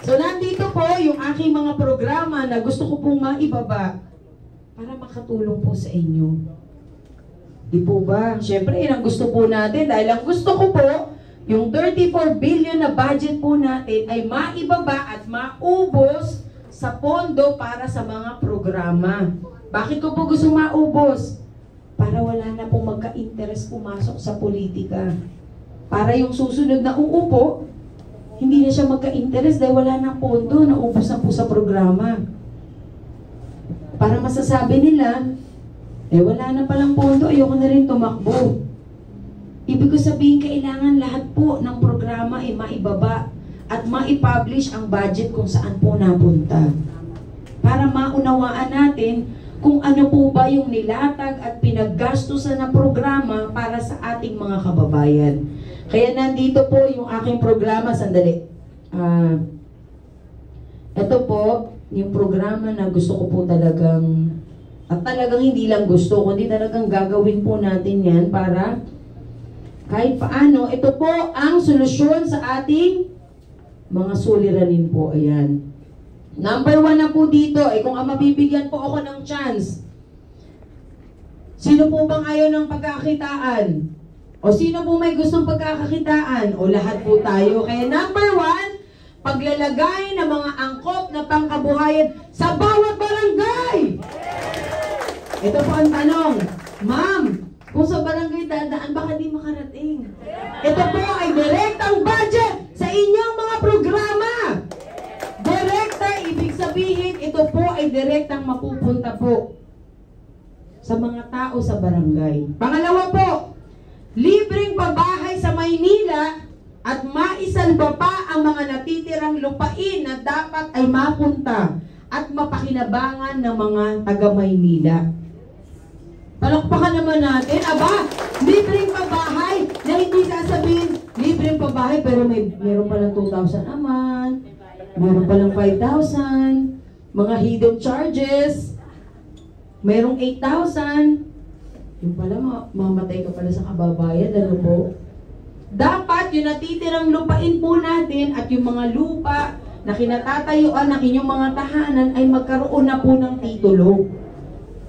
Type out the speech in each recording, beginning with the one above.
So nandito po yung aking mga programa na gusto ko pong maibaba para makatulong po sa inyo. Di po ba? Siyempre, yun ang gusto po natin. Dahil ang gusto ko po, yung 34 billion na budget po natin ay maibaba at maubos sa pondo para sa mga programa. Bakit ko po gusto maubos? Para wala na pong magka-interest pumasok sa politika. Para yung susunod na uupo, hindi na siya magka-interest dahil wala na pondo, naubos na po sa programa. Para masasabi nila, wala na palang pondo, ayoko na rin tumakbo. Ibig ko sabihin, kailangan lahat po ng programa ay maibaba at maipublish ang budget kung saan po napunta. Para maunawaan natin kung ano po ba yung nilatag at pinaggastusan na programa para sa ating mga kababayan. Kaya nandito po yung aking programa, sandali. Ito po, yung programa na gusto ko po talagang, at talagang hindi lang gusto, kundi talagang gagawin po natin yan para kahit paano, ito po ang solusyon sa ating mga suliranin po. Ayan. Number 1 na po dito, kung mabibigyan po ako ng chance, sino po bang ayaw ng pagkakakitaan? O sino po may gustong pagkakakitaan? O lahat po tayo. Kaya number 1, paglalagay ng mga angkop na pangkabuhayan sa bawat barangay. Ito po ang tanong, Ma'am, kung sa barangay dadaan, baka di makarating. Ito po ay direktang budget sa inyong mga programa. Direkta, ibig sabihin, ito po ay direktang mapupunta po sa mga tao sa barangay. Pangalawa po, libreng pabahay sa Maynila at maisalba pa ang mga natitirang lupain na dapat ay mapunta at mapakinabangan ng mga taga-Maynila. Palakpakan naman natin, libreng pabahay na hindi sasabihin, libreng pabahay pero meron palang 2,000 aman, meron palang 5,000, mga hidden charges, merong 8,000, yung pala mamatay ka pala sa kababayan, ano po? Dapat yung natitirang lupain po natin at yung mga lupa na kinatatayuan ng inyong mga tahanan ay magkaroon na po ng titulo.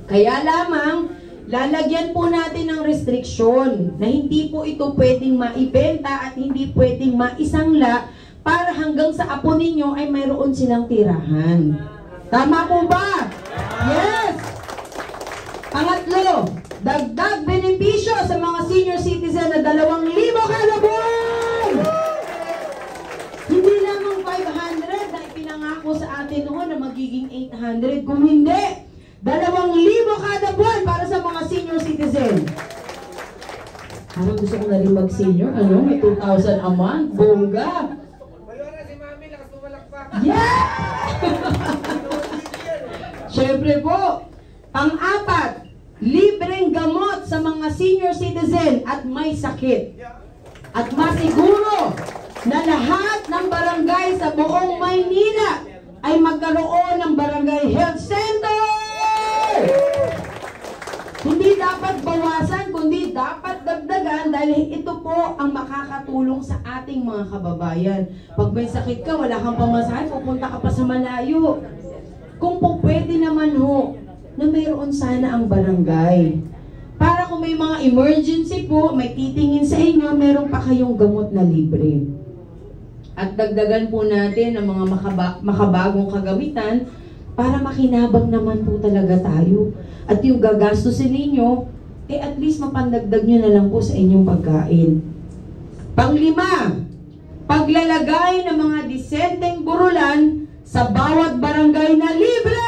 Kaya lamang, lalagyan po natin ng restriksyon na hindi po ito pwedeng maibenta at hindi pwedeng maisangla para hanggang sa apo ninyo ay mayroon silang tirahan. Tama po ba? Yes! Pangatlo, dagdag benepisyo sa mga senior citizen na 2,000 kada buwan! Hindi lamang 500 na ipinangako sa atin noon na magiging 800. Kung hindi, 2,000 kada buwan para sa mga senior citizen. Parang gusto ko na rin mag-senior. May 2,000 a month. Bongga! Malora si Mami, lakas pumalakpak. Yeah! Siyempre po, pang-apat, libreng gamot sa mga senior citizen at may sakit. At masiguro na lahat ng barangay sa buong Maynila ay magkaroon ng barangay health center! Hindi dapat bawasan, kundi dapat dagdagan dahil ito po ang makakatulong sa ating mga kababayan. Pag may sakit ka, wala kang pamasahe, pupunta ka pa sa malayo. Kung po pwede naman ho, na mayroon sana ang barangay. Para kung may mga emergency po, may titingin sa inyo, meron pa kayong gamot na libre. At dagdagan po natin ang mga makabagong kagamitan para makinabang naman po talaga tayo. At yung gagastusin ninyo, at least mapandagdag nyo na lang po sa inyong pagkain. Panglima, paglalagay ng mga disenteng burulan sa bawat barangay na libre!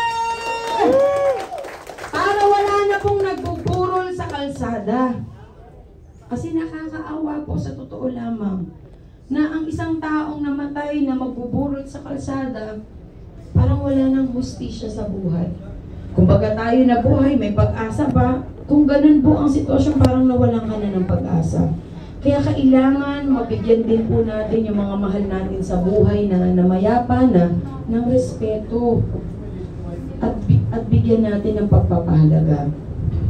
Para wala na pong nagbuburol sa kalsada. Kasi nakakaawa po sa totoo lamang na ang isang taong namatay na magbuburol sa kalsada, parang wala nang hustisya sa buhay. Kumbaga tayo na buhay, may pag-asa ba? Kung ganun po ang sitwasyon, parang nawalan ka na ng pag-asa. Kaya kailangan mabigyan din po natin yung mga mahal natin sa buhay na namayapa na ng respeto. At bigyan natin ng pagpapahalaga.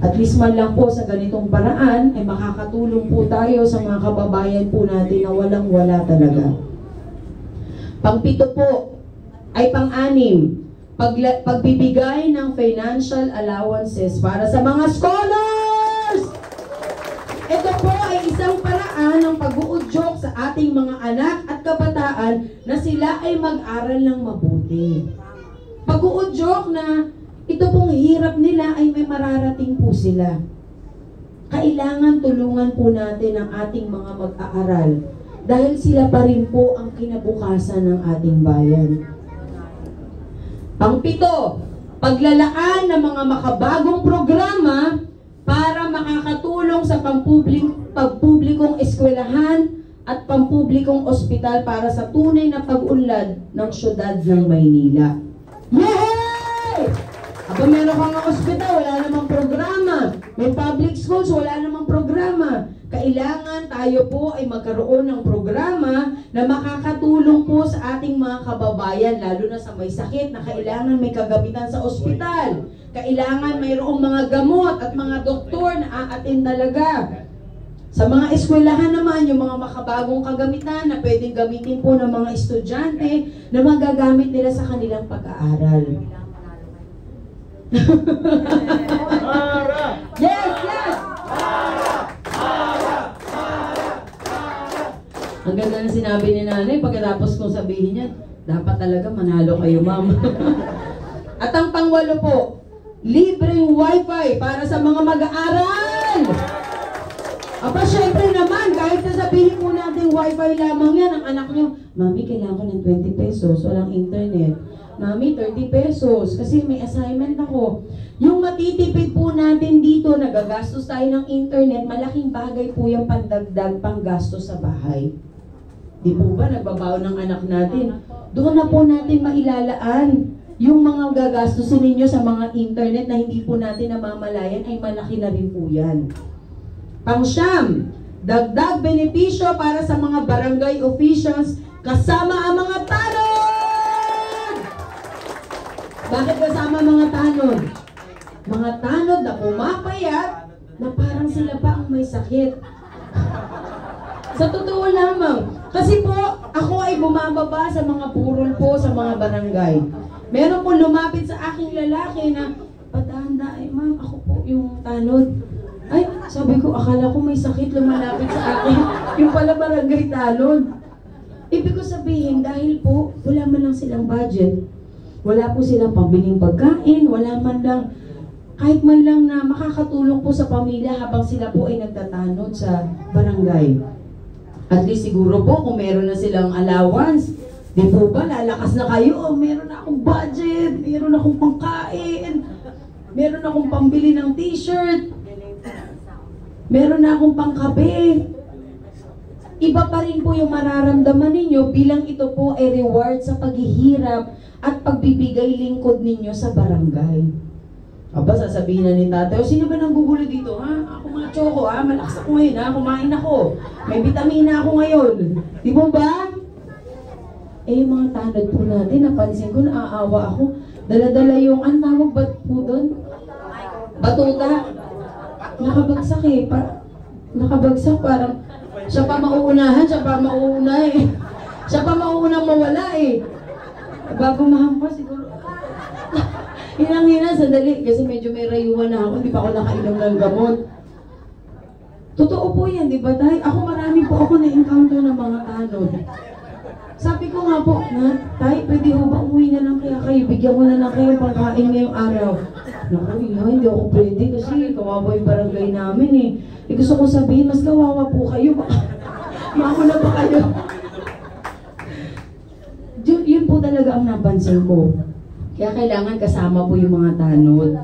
At least man lang po sa ganitong paraan, ay makakatulong po tayo sa mga kababayan po natin na walang-wala talaga. Pangpito po, ay pang-anim, pagbibigay ng financial allowances para sa mga scholars. Ito po ay isang paraan ng pag-uudyok sa ating mga anak at kabataan na sila ay mag-aral ng mabuti. Pag-uudyok na ito pong hirap nila ay may mararating po sila. Kailangan tulungan po natin ang ating mga mag-aaral dahil sila pa rin po ang kinabukasan ng ating bayan. Pang-pito, paglalaan ng mga makabagong programa para makakatulong sa pampublikong eskwelahan at pampublikong ospital para sa tunay na pag-unlad ng syudad ng Maynila. Yay! Aba, meron kang ospital, wala namang programa. May public schools, wala namang programa. Kailangan tayo po ay magkaroon ng programa na makakatulong po sa ating mga kababayan, lalo na sa may sakit na kailangan may kagamitan sa ospital. Kailangan mayroong mga gamot at mga doktor na aatin talaga. Sa mga eskwelahan naman, yung mga makabagong kagamitan na pwedeng gamitin po ng mga estudyante na magagamit nila sa kanilang pag-aaral. Yes, yes! Ang ganda na sinabi ni nanay, pagkatapos kong sabihin niya, dapat talaga manalo kayo, ma'am. At ang pangwalo po, libreng wifi para sa mga mag-aaral. Aba, syempre naman, kahit nasabihin po natin wifi lamang yan, ang anak nyo, mami, kailangan ko ng 20 pesos, walang internet. Mami, 30 pesos, kasi may assignment ako. Yung matitipid po natin dito, nagagastos tayo ng internet, malaking bagay po yung pandagdag panggastos sa bahay. Di po ba, nagbabaon ng anak natin? Doon na po natin mailalaan yung mga gagastusin ninyo sa mga internet na hindi po natin namamalayan, ay malaki na rin po yan. Pang-siyam, dagdag benepisyo para sa mga barangay officials kasama ang mga tanod! Bakit kasama mga tanod? Mga tanod na pumapayat na parang sila pa ang may sakit. Sa totoo lamang, kasi po ako ay bumababa sa mga burol po sa mga barangay. Meron po lumapit sa aking lalaki na, patanda, ma'am, ako po yung tanod. Ay, sabi ko, akala ko may sakit lumalapit sa akin. Yung pala barangay tanod. Ibig ko sabihin, dahil po, wala man lang silang budget. Wala po silang pambiling pagkain, wala man lang, kahit man lang na makakatulong po sa pamilya habang sila po ay nagtatanod sa barangay. At least siguro po, kung meron na silang allowance, di po ba, lalakas na kayo, meron na akong budget, meron akong pangkain, meron akong pambili ng t-shirt, meron na akong pangkape. Iba pa rin po yung mararamdaman ninyo bilang ito po ay reward sa paghihirap at pagbibigay lingkod ninyo sa barangay. Aba, sasabihin na ni tatay, o sino ba nang gugulo dito, ha? Ako mga choco, ha? Malakas ako ngayon, ha? Kumain ako. May vitamina ako ngayon. Di mo ba? Eh, yung mga tanod po natin, napansin ko, naaawa ako. Dala-dala yung, ang tawag ba po doon? Batuta. Nakabagsak eh. Nakabagsak, parang siya pa mauunahan, siya pa mauuna eh. Siya pa mauunang mawala eh. Bago mahampas, siguro. Hinang-hina, sandali, kasi medyo may rayuan na ako, hindi pa ako nakainom ng gamot. Totoo po yan, di ba, Tay? Ako marami po ako na-encounter ng mga tanod. Sabi ko nga po, Tay, pwede ho ba umuwi na lang kaya kayo? Bigyan ko na lang kayo pagkain ngayong araw. Naku, hindi ako pwede kasi kawawa yung barangay namin eh. Gusto ko sabihin, mas kawawa po kayo. Mauna pa kayo. Yun po talaga ang napansin ko. Kaya kailangan kasama po yung mga tanod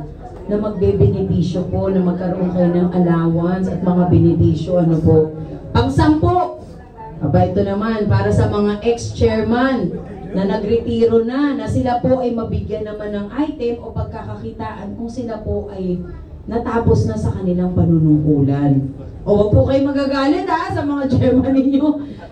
na magbe-benepisyo po, na magkaroon kayo ng allowance at mga benepisyo, ano po. Pang-sampo, aba ito naman, para sa mga ex-chairman na nagretiro na sila po ay mabigyan naman ng item o pagkakakitaan kung sila po ay natapos na sa kanilang panunungkulan. O wag po kayo magagalit sa mga chairman ninyo.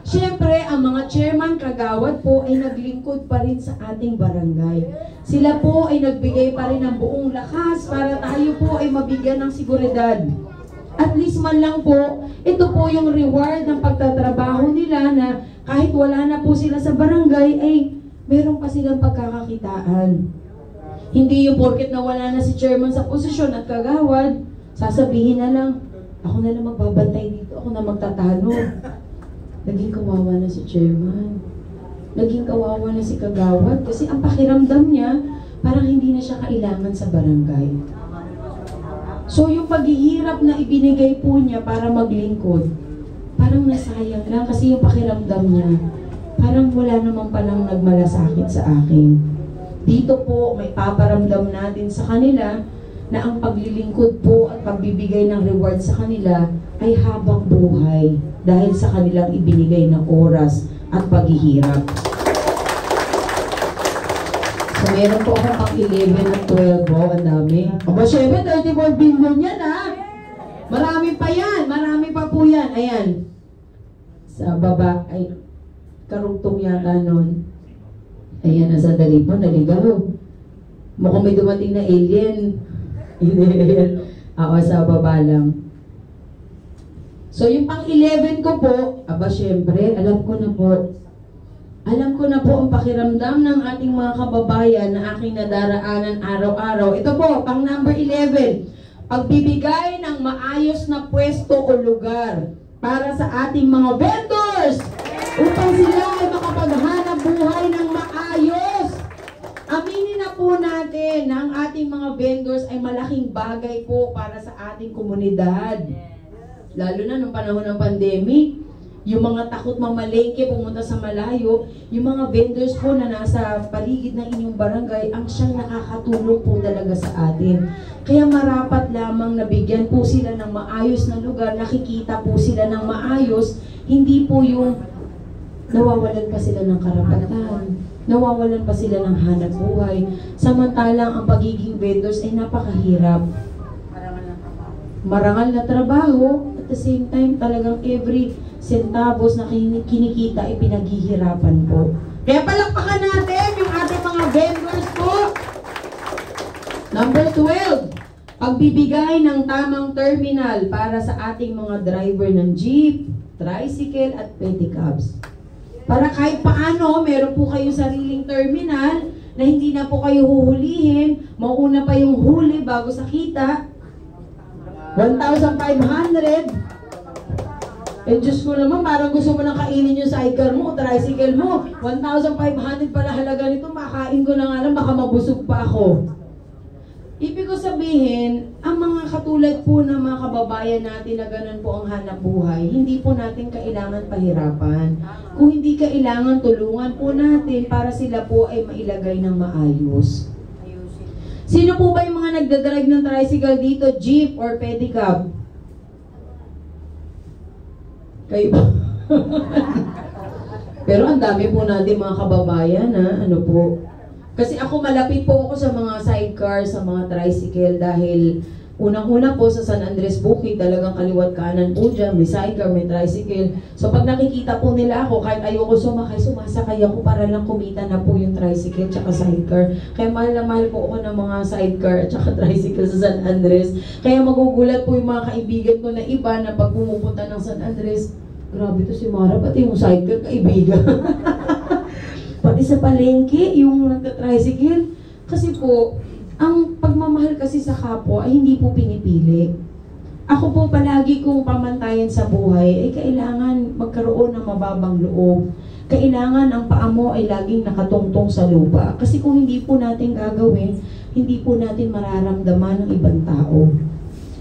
Siyempre, ang mga chairman kagawad po ay naglingkod pa rin sa ating barangay. Sila po ay nagbigay pa rin ng buong lakas para tayo po ay mabigyan ng seguridad. At least man lang po, ito po yung reward ng pagtatrabaho nila na kahit wala na po sila sa barangay, ay meron pa silang pagkakakitaan. Hindi yung porket nawala na si chairman sa posisyon at kagawad, sasabihin na lang, ako na lang magbabantay dito, ako na magtatano. Naging kawawa na si chairman. Naging kawawa na si kagawad kasi ang pakiramdam niya, parang hindi na siya kailangan sa barangay. So yung paghihirap na ibinigay po niya para maglingkod, parang nasayang lang kasi yung pakiramdam niya, parang wala naman palang nagmalasakit sa akin. Dito po, may paparamdam natin sa kanila na ang paglilingkod po at pagbibigay ng reward sa kanila ay habang buhay dahil sa kanilang ibinigay na oras at paghihirap. So, meron po ako pang 11 at 12 po, ang dami. Aba, syempre, 34 billion yan, ha? Marami pa yan, marami pa po yan. Ayan. Sa baba, ay, karugtong yata nun. Ayan, nasa dali po, naligaw. Mukhang may dumating na alien. Ako sa baba lang. So, yung pang 11 ko po, aba, syempre, alam ko na po. Alam ko na po ang pakiramdam ng ating mga kababayan na aking nadaraanan araw-araw. Ito po, pang number 11. Pagbibigay ng maayos na pwesto o lugar para sa ating mga vendors upang sila ay makapaghanap buhay ng maayos. Aminin na po natin na ang ating mga vendors ay malaking bagay po para sa ating komunidad. Lalo na nung panahon ng pandemic, yung mga takot mamalengke, pumunta sa malayo, yung mga vendors po na nasa paligid ng inyong barangay, ang siyang nakakatulong po talaga sa atin. Kaya marapat lamang nabigyan po sila ng maayos na lugar, nakikita po sila ng maayos, hindi po yung nawawalan pa sila ng karapatan, nawawalan pa sila ng hanap buhay. Samantalang ang pagiging vendors ay napakahirap. Marangal na trabaho, at the same time talagang every centavos na kinikita ay pinaghihirapan po. Kaya palakpakan natin yung ating mga vendors po. Number 12, pagbibigay ng tamang terminal para sa ating mga driver ng jeep, tricycle at pedicabs. Para kahit paano, meron po kayong sariling terminal na hindi na po kayo huhulihin, mauna pa yung huli bago sa kita. 1,500. Eh, Diyos ko naman, parang gusto mo nang kainin yung sidecar mo o tricycle mo. 1,500 pala halaga nito, makain ko na nga lang, baka mabusog pa ako. Ibig ko sabihin, ang mga katulad po ng mga kababayan natin na ganun po ang hanap buhay, hindi po natin kailangan pahirapan. Kung hindi kailangan, tulungan po natin para sila po ay mailagay ng maayos. Sino po ba yung mga nagdadrive ng tricycle dito, jeep or pedicab? Kayo ba? Pero ang dami po natin mga kababayan, ha? Ano po? Kasi ako malapit po ako sa mga sidecar, sa mga tricycle dahil unang-una po sa San Andres Bukid, talagang kaliwat kanan po dyan, may sidecar, may tricycle. So pag nakikita po nila ako, kahit ayoko sumakay, sumasakay ako para lang kumita na po yung tricycle tsaka sidecar. Kaya mahal na mahal po ako ng mga sidecar at tsaka tricycle sa San Andres. Kaya magugulat po yung mga kaibigan ko na iba na pag pumupunta ng San Andres, grabe to si Mara, pati yung sidecar kaibigan. Pati sa palengke, yung nagka-tricycle. Kasi po, ang pagmamahal kasi sa kapwa ay hindi po pinipili. Ako po palagi kong pamantayan sa buhay ay kailangan magkaroon ng mababang loob. Kailangan ang paa mo ay laging nakatungtong sa lupa. Kasi kung hindi po natin gagawin, hindi po natin mararamdaman ng ibang tao.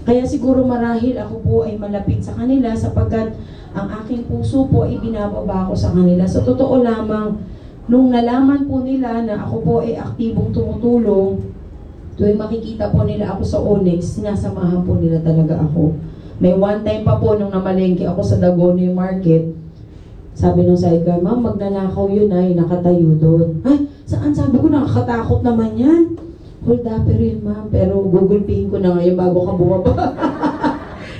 Kaya siguro marahil ako po ay malapit sa kanila sapagkat ang aking puso po ay binababa ko sa kanila. Sa totoo lamang, nung nalaman po nila na ako po ay aktibong tumutulong, tuwing makikita po nila ako sa Onyx, sinasamahan po nila talaga ako. May one time pa po nung namalengke ako sa Dagonoy Market, sabi ng sidecar, ma'am, magnanakaw yun ay nakatayo doon. Ay, saan? Sabi ko, nakakatakot naman yan. Hold up, pero yun ma'am, pero gugulpihin ko na ngayon bago ka bumaba.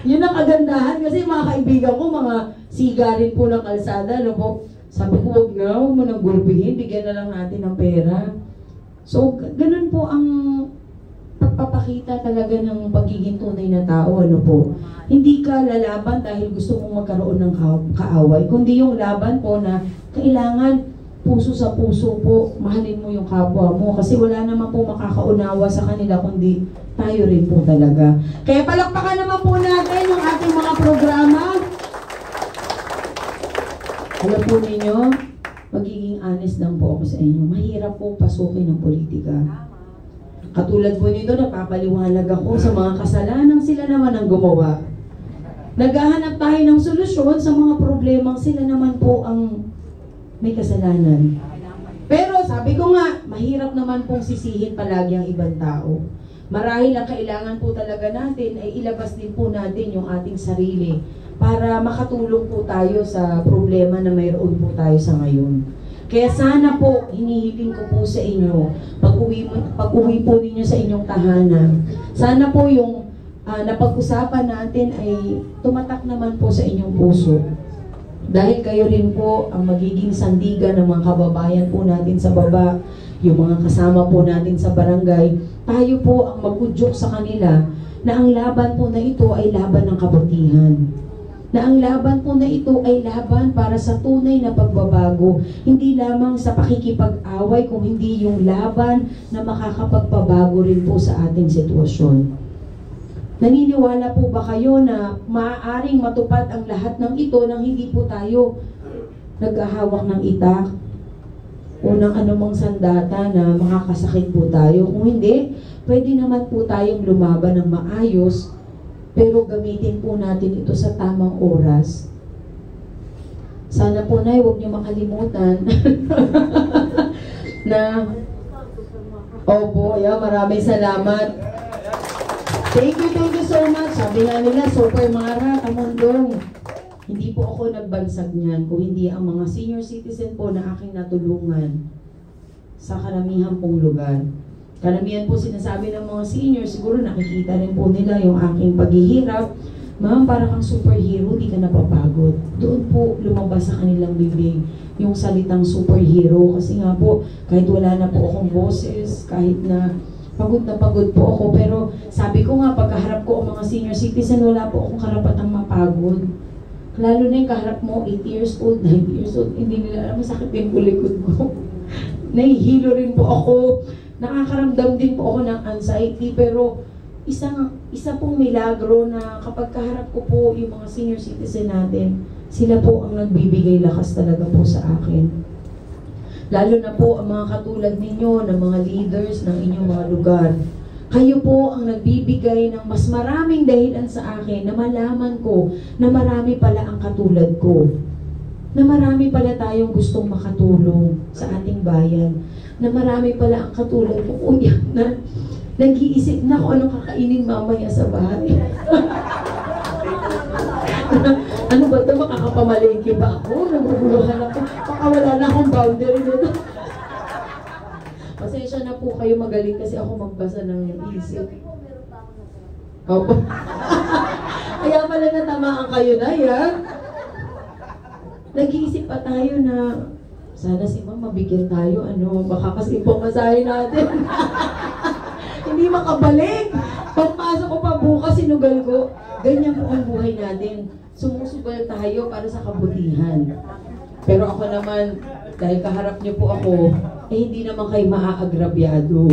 Yun ang kagandahan kasi mga kaibigan ko, mga siga rin po ng kalsada, no po. Sabi ko, huwag mo nang gulpihin, bigyan na lang natin ng pera. So, ganun po ang pagpapakita talaga ng pagiging tunay na tao, ano po. Hindi ka lalaban dahil gusto mong magkaroon ng kaaway, kundi yung laban po na kailangan puso sa puso po, mahalin mo yung kapwa mo kasi wala naman po makakaunawa sa kanila kundi tayo rin po talaga. Kaya palakpakan naman po natin yung ating mga programa. Alam po ninyo, magiging honest lang po ako sa inyo. Mahirap po pasukin ng politika. Katulad po nito, napapaliwanag ako sa mga kasalanan sila naman ang gumawa. Naghahanap tayo ng solusyon sa mga problemang sila naman po ang may kasalanan. Pero sabi ko nga, mahirap naman pong sisihin palagi ang ibang tao. Marahil ang kailangan po talaga natin ay ilabas din po natin yung ating sarili para makatulong po tayo sa problema na mayroon po tayo sa ngayon. Kaya sana po, hinihiling ko po sa inyo, pag-uwi po ninyo sa inyong tahanan, sana po yung napag-usapan natin ay tumatak naman po sa inyong puso. Dahil kayo rin po ang magiging sandigan ng mga kababayan po natin sa baba, yung mga kasama po natin sa barangay, tayo po ang mag-udyok sa kanila na ang laban po na ito ay laban ng kabutihan. Na ang laban po na ito ay laban para sa tunay na pagbabago, hindi lamang sa pakikipag-away, kung hindi yung laban na makakapagpabago rin po sa ating sitwasyon. Naniniwala po ba kayo na maaaring matupad ang lahat ng ito nang hindi po tayo naghahawak ng itak o ng anumang sandata na makakasakit po tayo? Kung hindi, pwede naman po tayong lumaban ng maayos, pero gamitin po natin ito sa tamang oras. Sana po, Nay, huwag niyo makalimutan na opo, maraming salamat. Thank you so much. Sabi nga nila, super mara, kamundong. Hindi po ako nagbansag niyan kung hindi ang mga senior citizen po na aking natulungan sa karamihan pong lugar. Karamihan po sinasabi ng mga senior, siguro nakikita rin po nila yung aking paghihirap. Ma'am, para kang superhero, di ka napapagod. Doon po lumabas sa kanilang bibig yung salitang superhero. Kasi nga po, kahit wala na po akong boses, kahit na pagod po ako, pero sabi ko nga, pagkaharap ko ang mga senior citizen, wala po akong karapatang mapagod. Lalo na yung kaharap mo, 8 years old, 9 years old, hindi nila alam, masakit din po likod ko. Nahihilo rin po ako, nakakaramdam din po ako ng anxiety, pero isa pong milagro na kapag kaharap ko po yung mga senior citizen natin, sila po ang nagbibigay lakas talaga po sa akin. Lalo na po ang mga katulad ninyo, ng mga leaders ng inyong mga lugar. Kayo po ang nagbibigay ng mas maraming dahilan sa akin na malaman ko na marami pala ang katulad ko. Na marami pala tayong gustong makatulong sa ating bayan. Na marami pala ang katulad ko. Kuya, na nag-iisip na kung anong kakainin mamaya sa bahay. Ano ba ito? Makakapamalengke ba ako? Naguguluhan ako. Baka wala na akong boundary dito. Pasensya na po kayo, magaling kasi ako magbasa ng isip. Opo. Kaya pala natamaan kayo na yan. Nag-iisip pa tayo na sana si Ma'am mabigyan tayo. Baka kasi pamasahin natin. Hindi makabalik. Pagpasok ko pa bukas, sinugal ko. Ganyan po ang buhay natin. Sumusugal tayo para sa kabutihan. Pero ako naman, dahil kaharap niyo po ako, hindi naman kayo maaagrabyado.